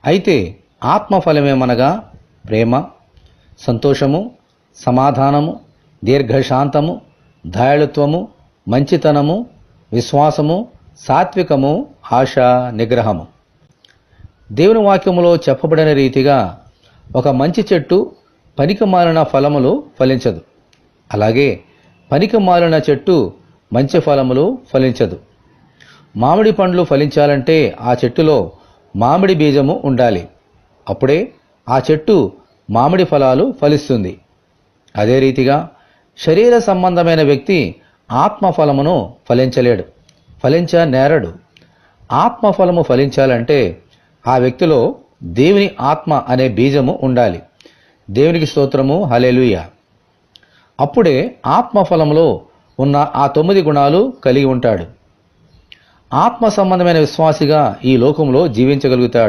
అయితే ఆత్మఫలమేమనగా ప్రేమ, సంతోషము, సమాధానము, దీర్ఘశాంతము, దయాళుత్వము, మంచితనము, విశ్వాసము, సాత్వికము, ఆశ, నిగ్రహము. దేవుని వాక్యములో చెప్పబడిన రీతిగా ఒక మంచి చెట్టు పనికిమాలిన ఫలములు ఫలించదు. అలాగే పనికిమాలిన చెట్టు మంచి ఫలములు ఫలించదు. మామిడి పండ్లు ఫలించాలంటే ఆ చెట్టులో మామిడి బీజము ఉండాలి. అప్పుడే ఆ చెట్టు మామిడి ఫలాలు ఫలిస్తుంది. అదే రీతిగా శరీర సంబంధమైన వ్యక్తి ఆత్మఫలమును ఫలించనేరడు. ఆత్మఫలము ఫలించాలంటే ఆ వ్యక్తిలో దేవుని ఆత్మ అనే బీజము ఉండాలి. దేవునికి స్తోత్రము, హల్లెలూయా. అప్పుడే ఆత్మఫలంలో ఉన్న ఆ 9 గుణాలు కలిగి ఉంటాడు. ఆత్మ సంబంధమైన విశ్వాసిగా ఈ లోకంలో జీవించగలుగుతాడు.